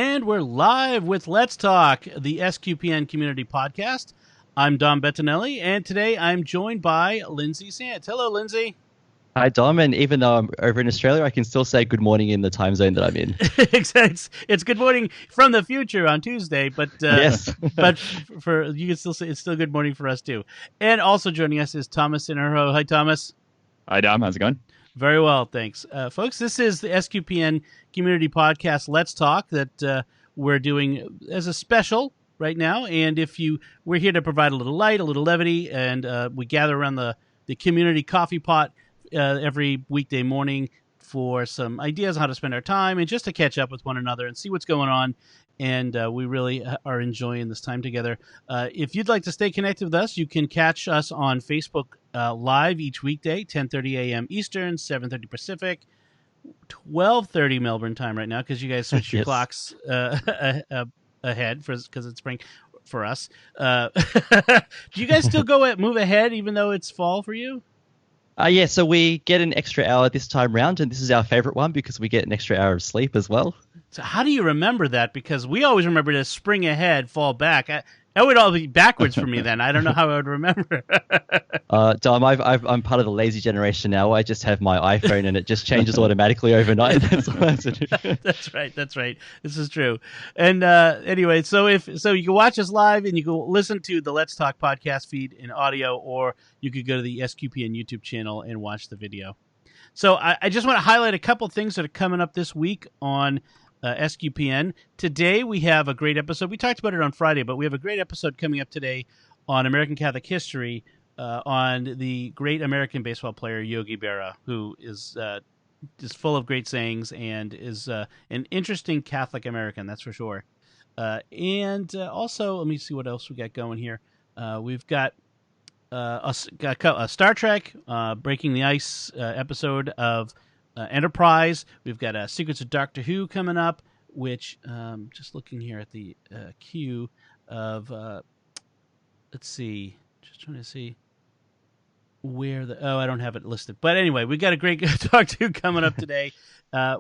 And we're live with Let's Talk, the SQPN community podcast. I'm Dom Bettinelli, and today I'm joined by Lindsay Sant. Hello, Lindsay. Hi, Dom, and even though I'm over in Australia, I can still say good morning in the time zone that I'm in. It's good morning from the future on Tuesday, but Yes. but for you can still say it's still good morning for us too. And also joining us is Thomas Sanjurjo. Hi, Thomas. Hi, Dom. How's it going? Very well, thanks. Folks, this is the SQPN community podcast, Let's Talk, that we're doing as a special right now. And we're here to provide a little light, a little levity, and we gather around the community coffee pot every weekday morning for some ideas on how to spend our time and just to catch up with one another and see what's going on. And we really are enjoying this time together. If you'd like to stay connected with us, you can catch us on Facebook live each weekday, 10:30 a.m. Eastern, 7:30 Pacific, 12:30 Melbourne time right now because you guys switched your clocks ahead because it's spring for us. Do you guys still move ahead even though it's fall for you? Yeah, so we get an extra hour this time round, and this is our favorite one because we get an extra hour of sleep as well. So how do you remember that? Because we always remember to spring ahead, fall back. That would all be backwards for me then. I don't know how I would remember. Dom, I'm part of the lazy generation now. I just have my iPhone, and it just changes automatically overnight. That's all I have to do. That's right. This is true. And anyway, so you can watch us live, and you can listen to the Let's Talk podcast feed in audio, or you could go to the SQPN YouTube channel and watch the video. So I just want to highlight a couple things that are coming up this week on SQPN. Today we have a great episode. We talked about it on Friday, but we have a great episode coming up today on American Catholic history on the great American baseball player Yogi Berra, who is just full of great sayings and is an interesting Catholic American, that's for sure. And also, let me see what else we got going here. We've got a Star Trek Breaking the Ice episode of Enterprise. We've got Secrets of Doctor Who coming up, which just looking here at the queue of let's see, just trying to see where I don't have it listed, but anyway, we got a great Doctor Who coming up today.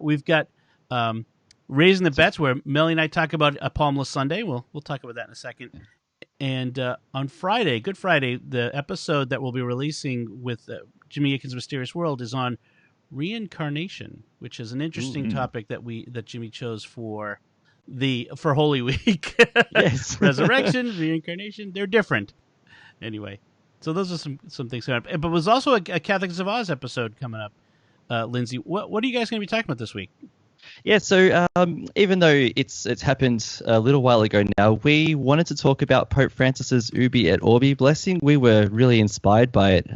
We've got Raising the Bets, where Melly and I talk about a Palmless Sunday. We'll talk about that in a second. And on Friday, Good Friday, the episode that we'll be releasing with Jimmy Akin's Mysterious World is on reincarnation, which is an interesting topic that Jimmy chose for Holy Week. Yes. Resurrection, reincarnation, they're different. Anyway, so those are some things coming up. But there's also a Catholics of Oz episode coming up. Lindsay, what are you guys going to be talking about this week? Yeah, so even though it's happened a little while ago now, we wanted to talk about Pope Francis's Ubi et Orbi blessing. We were really inspired by it.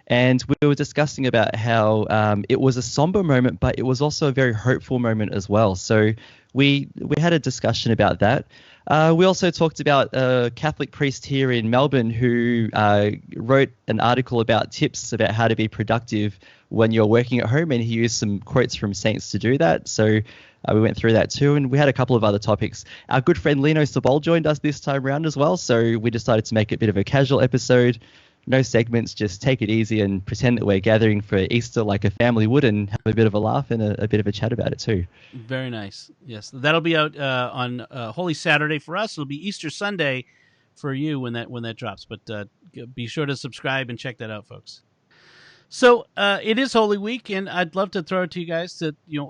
And we were discussing about how it was a somber moment, but it was also a very hopeful moment as well. So we had a discussion about that. We also talked about a Catholic priest here in Melbourne who wrote an article about tips about how to be productive when you're working at home, and he used some quotes from saints to do that. So we went through that too, and we had a couple of other topics. Our good friend Lino Sabol joined us this time around as well, so we decided to make it a bit of a casual episode. No segments, just take it easy and pretend that we're gathering for Easter like a family would, and have a bit of a laugh and a bit of a chat about it too. Very nice. Yes, that'll be out on Holy Saturday for us. It'll be Easter Sunday for you when that drops. But be sure to subscribe and check that out, folks. So it is Holy Week, and I'd love to throw it to you guys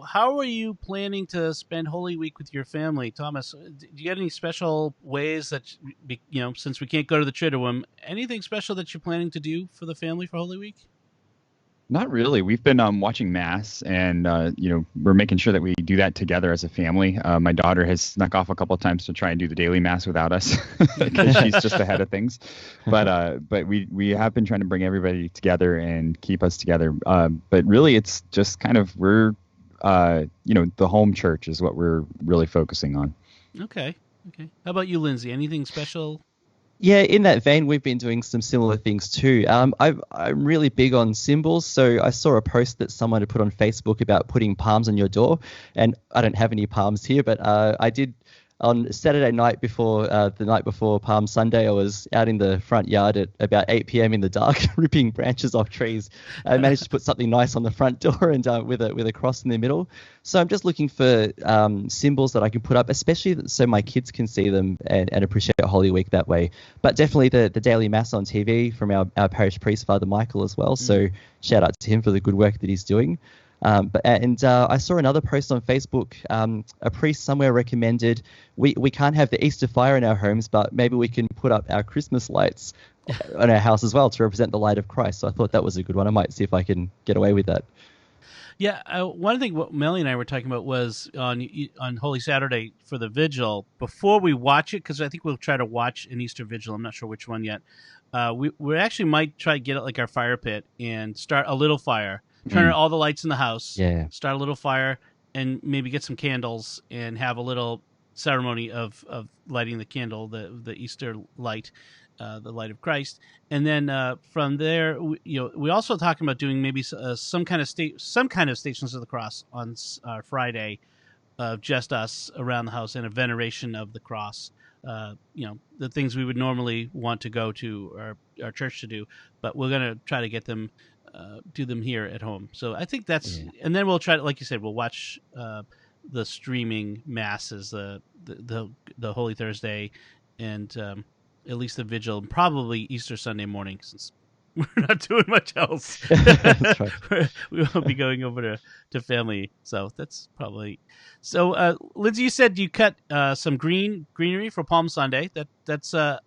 how are you planning to spend Holy Week with your family? Thomas, do you got any special ways that, since we can't go to the Triduum, anything special that you're planning to do for the family for Holy Week? Not really. We've been watching Mass, and we're making sure that we do that together as a family. My daughter has snuck off a couple of times to try and do the daily Mass without us because she's just ahead of things. But we have been trying to bring everybody together and keep us together. But really, it's just kind of the home church is what we're really focusing on. Okay. How about you, Lindsay? Anything special? Yeah, in that vein, we've been doing some similar things too. I'm really big on symbols, so I saw a post that someone had put on Facebook about putting palms on your door, and I don't have any palms here, but I did on Saturday night before the night before Palm Sunday, I was out in the front yard at about 8 p.m. in the dark, ripping branches off trees. I managed to put something nice on the front door and with a cross in the middle. So I'm just looking for symbols that I can put up, especially so my kids can see them and appreciate Holy Week that way. But definitely the daily mass on TV from our parish priest, Father Michael, as well. So shout out to him for the good work that he's doing. I saw another post on Facebook. A priest somewhere recommended we can't have the Easter fire in our homes, but maybe we can put up our Christmas lights on our house as well to represent the light of Christ. So I thought that was a good one. I might see if I can get away with that. Yeah, one thing what Melly and I were talking about was on Holy Saturday for the vigil, before we watch it, because I think we'll try to watch an Easter vigil. I'm not sure which one yet. We actually might try to get it like our fire pit and start a little fire. Turn on all the lights in the house, start a little fire, and maybe get some candles and have a little ceremony of lighting the candle, the Easter light, the light of Christ. And then from there, we also talking about doing maybe some kind of Stations of the Cross on Friday, just us around the house and a veneration of the cross. The things we would normally want to go to our church to do, but we're going to try to get them. Do them here at home. So I think that's, and then we'll try to, like you said, we'll watch the streaming masses, the Holy Thursday, and at least the vigil, and probably Easter Sunday morning, since we're not doing much else. That's right. We won't be going over to family, so that's probably. So, Lindsay, you said you cut some greenery for Palm Sunday. That's a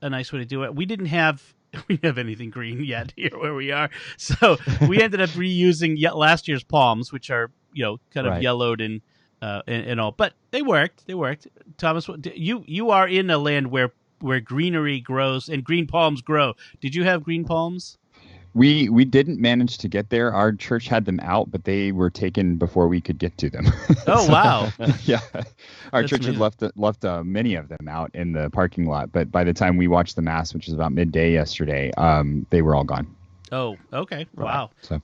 nice way to do it. We didn't have anything green yet here where we are, so we ended up reusing last year's palms, which are kind of yellowed and all, but they worked. Thomas, you are in a land where greenery grows and green palms grow. Did you have green palms? We didn't manage to get there. Our church had them out, but they were taken before we could get to them. Oh, wow. Yeah. Our church had left many of them out in the parking lot, but by the time we watched the mass, which was about midday yesterday, they were all gone. Oh, okay. Wow. So,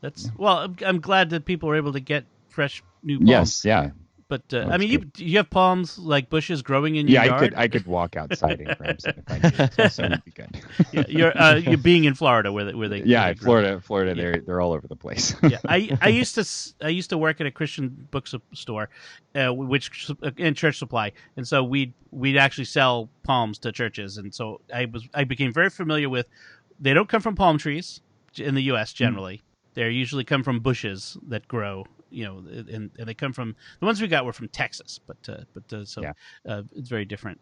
I'm glad that people were able to get fresh new palms. Yes, yeah. But you have palms like bushes growing in your yard? I could walk outside and grab some if I needed, so it'd be good. Yeah, you're being in Florida where they Florida, they're all over the place. Yeah, I used to work at a Christian bookstore, which in church supply, and so we'd actually sell palms to churches, and so I became very familiar with. They don't come from palm trees in the U.S. generally. They usually come from bushes that grow. And they come from the ones we got were from Texas, but it's very different.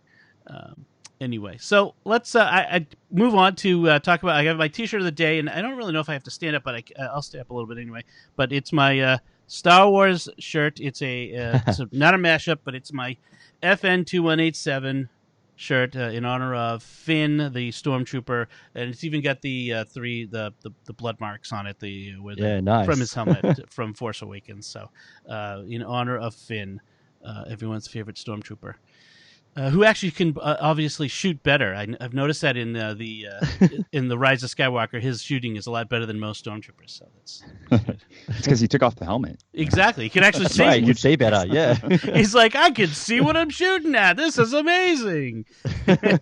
Anyway, so let's I move on to talk about. I have my T-shirt of the day, and I don't really know if I have to stand up, but I'll stand up a little bit anyway. But it's my Star Wars shirt. It's not a mashup, but it's my FN 2187 shirt in honor of Finn, the stormtrooper, and it's even got the blood marks on it, nice. From his helmet from Force Awakens. So, in honor of Finn, everyone's favorite stormtrooper, who actually can obviously shoot better. I've noticed that in the Rise of Skywalker, his shooting is a lot better than most stormtroopers. So that's it's because he took off the helmet. Exactly, he can actually see. Right, you can see better. Yeah, he's like, I can see what I'm shooting at. This is amazing. All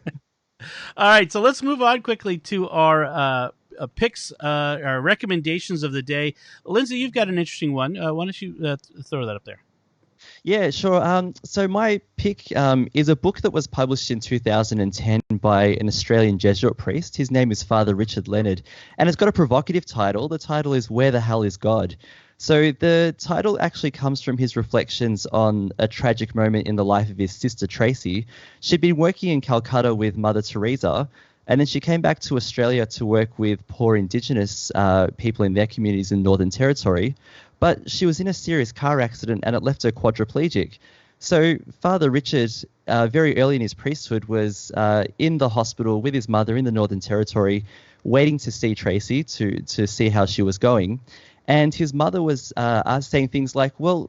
right, so let's move on quickly to our picks, our recommendations of the day. Lindsay, you've got an interesting one. Why don't you throw that up there? Yeah, sure. So my pick is a book that was published in 2010 by an Australian Jesuit priest. His name is Father Richard Leonard, and it's got a provocative title. The title is Where the Hell is God? So the title actually comes from his reflections on a tragic moment in the life of his sister Tracy. She'd been working in Calcutta with Mother Teresa, and then she came back to Australia to work with poor Indigenous people in their communities in Northern Territory. But she was in a serious car accident and it left her quadriplegic. So Father Richard, very early in his priesthood, was in the hospital with his mother in the Northern Territory, waiting to see Tracy to see how she was going. And his mother was saying things like, well,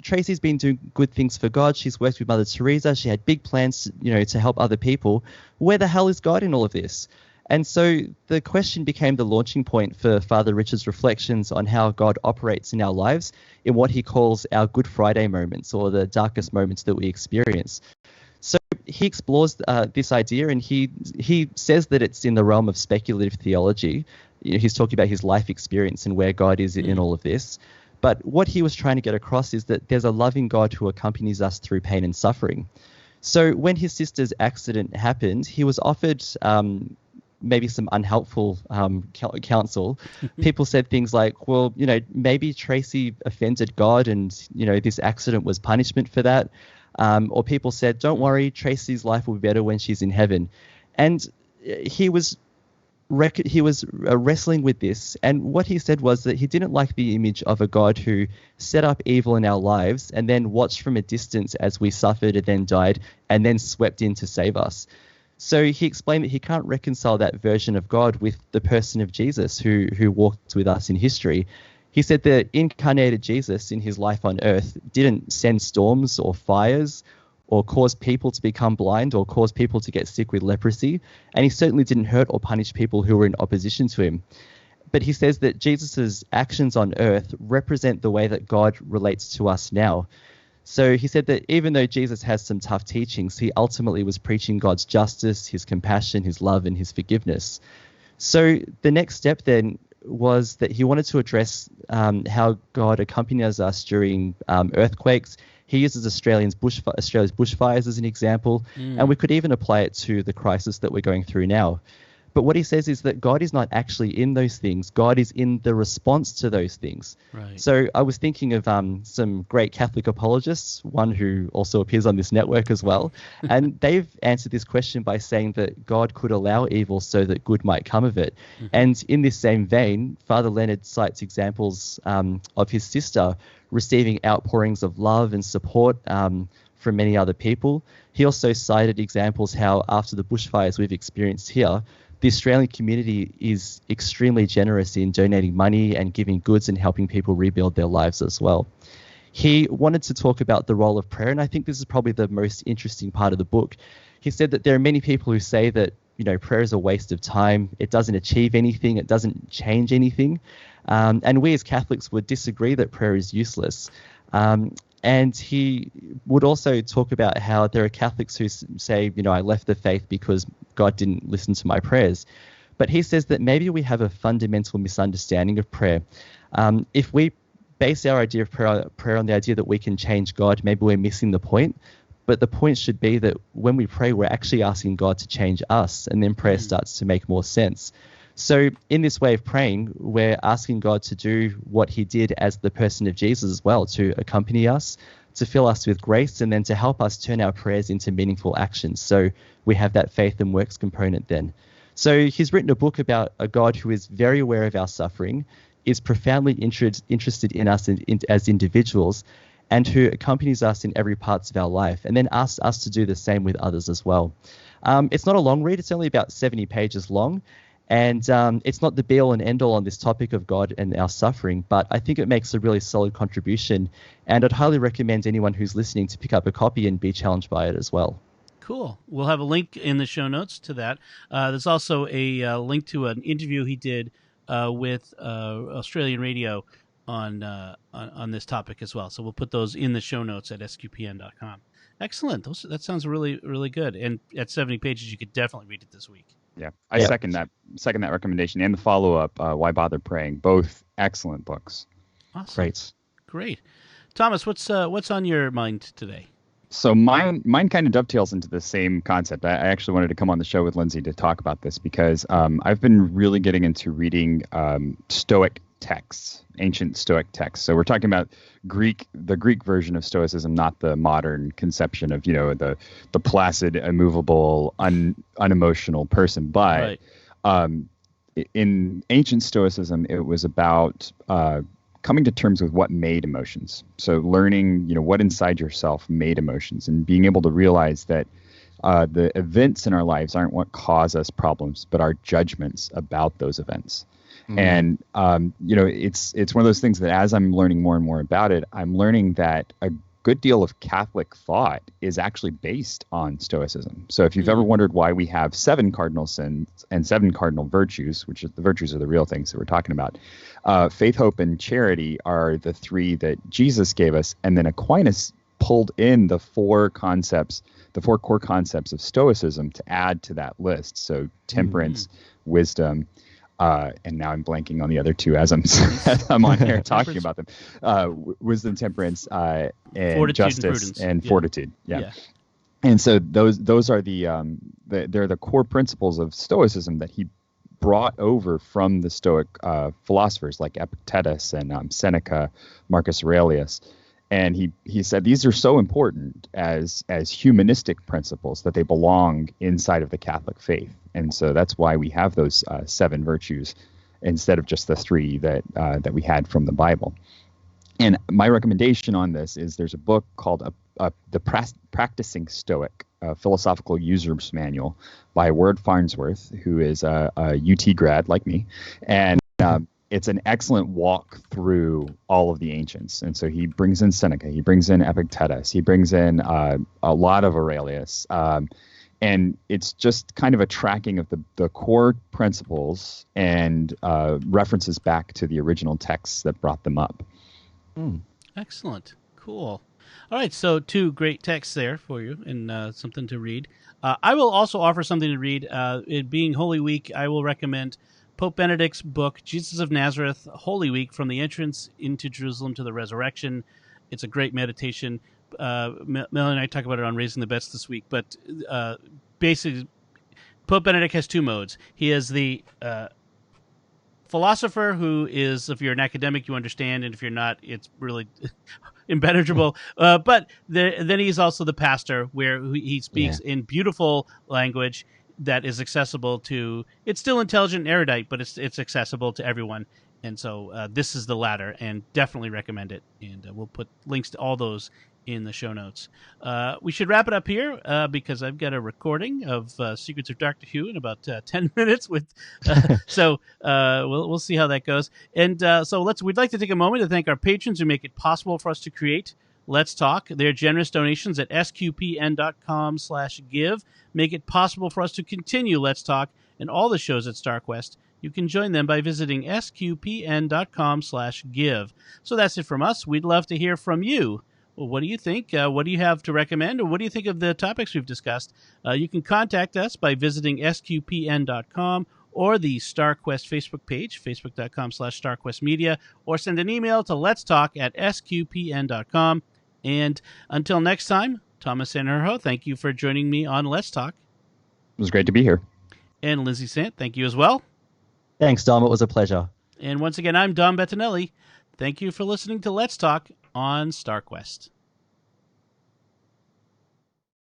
Tracy's been doing good things for God. She's worked with Mother Teresa. She had big plans, to help other people. Where the hell is God in all of this? And so the question became the launching point for Father Richard's reflections on how God operates in our lives in what he calls our Good Friday moments, or the darkest moments that we experience. So he explores this idea, and he says that it's in the realm of speculative theology. He's talking about his life experience and where God is in all of this. But what he was trying to get across is that there's a loving God who accompanies us through pain and suffering. So when his sister's accident happened, he was offered maybe some unhelpful counsel. People said things like, well, maybe Tracy offended God and, this accident was punishment for that. Or people said, don't worry, Tracy's life will be better when she's in heaven. And he was wrestling with this, and what he said was that he didn't like the image of a God who set up evil in our lives and then watched from a distance as we suffered and then died and then swept in to save us. So he explained that he can't reconcile that version of God with the person of Jesus who walked with us in history. He said that incarnated Jesus in his life on earth didn't send storms or fires or cause people to become blind or cause people to get sick with leprosy. And he certainly didn't hurt or punish people who were in opposition to him. But he says that Jesus's actions on earth represent the way that God relates to us now. So he said that even though Jesus has some tough teachings, he ultimately was preaching God's justice, his compassion, his love, and his forgiveness. So the next step then was that he wanted to address how God accompanies us during earthquakes. He uses Australia's bushfires as an example, and we could even apply it to the crisis that we're going through now. But what he says is that God is not actually in those things. God is in the response to those things. Right. So I was thinking of some great Catholic apologists, one who also appears on this network as well, and they've answered this question by saying that God could allow evil so that good might come of it. And in this same vein, Father Leonard cites examples of his sister receiving outpourings of love and support from many other people. He also cited examples how after the bushfires we've experienced here, the Australian community is extremely generous in donating money and giving goods and helping people rebuild their lives as well. He wanted to talk about the role of prayer, and I think this is probably the most interesting part of the book. He said that there are many people who say that, prayer is a waste of time. It doesn't achieve anything. It doesn't change anything. And we as Catholics would disagree that prayer is useless. And he would also talk about how there are Catholics who say, I left the faith because God didn't listen to my prayers. But he says that maybe we have a fundamental misunderstanding of prayer. If we base our idea of prayer on the idea that we can change God, maybe we're missing the point. But the point should be that when we pray, we're actually asking God to change us, and then prayer starts to make more sense. So in this way of praying, we're asking God to do what he did as the person of Jesus as well, to accompany us, to fill us with grace, and then to help us turn our prayers into meaningful actions. So we have that faith and works component then. So he's written a book about a God who is very aware of our suffering, is profoundly interested in us as individuals, and who accompanies us in every part of our life, and then asks us to do the same with others as well. It's not a long read. It's only about 70 pages long. And it's not the be-all and end-all on this topic of God and our suffering, but I think it makes a really solid contribution. And I'd highly recommend anyone who's listening to pick up a copy and be challenged by it as well. Cool. We'll have a link in the show notes to that. There's also a link to an interview he did with Australian Radio on this topic as well. So we'll put those in the show notes at sqpn.com. Excellent. That sounds really, really good. And at 70 pages, you could definitely read it this week. Yeah, I second that recommendation and the follow-up, Why Bother Praying? Both excellent books. Awesome. Great. Thomas, what's on your mind today? So mine kind of dovetails into the same concept. I actually wanted to come on the show with Lindsay to talk about this because I've been really getting into reading Stoic texts, ancient Stoic texts. So we're talking about the Greek version of Stoicism, not the modern conception of the placid, immovable, unemotional person. But in ancient Stoicism, it was about coming to terms with what made emotions. So learning, what inside yourself made emotions, and being able to realize that the events in our lives aren't what cause us problems, but our judgments about those events. Mm-hmm. And, it's one of those things that as I'm learning more and more about it, I'm learning that good deal of Catholic thought is actually based on Stoicism. So if you've ever wondered why we have 7 cardinal sins and 7 cardinal virtues, which is the virtues are the real things that we're talking about, faith, hope, and charity are the 3 that Jesus gave us, and then Aquinas pulled in the 4 core concepts of Stoicism to add to that list. So temperance, wisdom, and now I'm blanking on the other 2 as I'm on here talking about them. Wisdom, temperance, and fortitude justice and fortitude. Yeah. And so those are they're the core principles of Stoicism that he brought over from the Stoic philosophers like Epictetus and Seneca, Marcus Aurelius. And he said these are so important as humanistic principles that they belong inside of the Catholic faith. And so that's why we have those 7 virtues instead of just the 3 that we had from the Bible. And my recommendation on this is there's a book called The Practicing Stoic, a Philosophical User's Manual by Ward Farnsworth, who is a UT grad like me. And it's an excellent walk through all of the ancients. And so he brings in Seneca, he brings in Epictetus, he brings in a lot of Aurelius. And it's just kind of a tracking of the core principles and references back to the original texts that brought them up. Excellent. Cool. All right, so 2 great texts there for you and something to read. I will also offer something to read. It being Holy Week, I will recommend Pope Benedict's book, Jesus of Nazareth, Holy Week, From the Entrance into Jerusalem to the Resurrection. It's a great meditation. Melanie and I talk about it on Raising the Bets this week, but basically, Pope Benedict has 2 modes. He is the philosopher who is, if you're an academic, you understand, and if you're not, it's really impenetrable. But then he's also the pastor, where he speaks in beautiful language that is accessible to, it's still intelligent and erudite, but it's accessible to everyone. And so this is the latter, and definitely recommend it. And we'll put links to all those in the show notes. We should wrap it up here because I've got a recording of Secrets of Dr. Who in about 10 minutes. So we'll see how that goes. And so we'd like to take a moment to thank our patrons who make it possible for us to create Let's Talk. Their generous donations at sqpn.com/give make it possible for us to continue Let's Talk and all the shows at StarQuest. You can join them by visiting sqpn.com/give. So that's it from us. We'd love to hear from you. Well, what do you think? What do you have to recommend? Or what do you think of the topics we've discussed? You can contact us by visiting sqpn.com or the StarQuest Facebook page, facebook.com/StarQuestMedia, or send an email to letstalk@sqpn.com. And until next time, Thomas Sanjurjo, thank you for joining me on Let's Talk. It was great to be here. And Lindsay Sant, thank you as well. Thanks, Dom. It was a pleasure. And once again, I'm Dom Bettinelli. Thank you for listening to Let's Talk on StarQuest.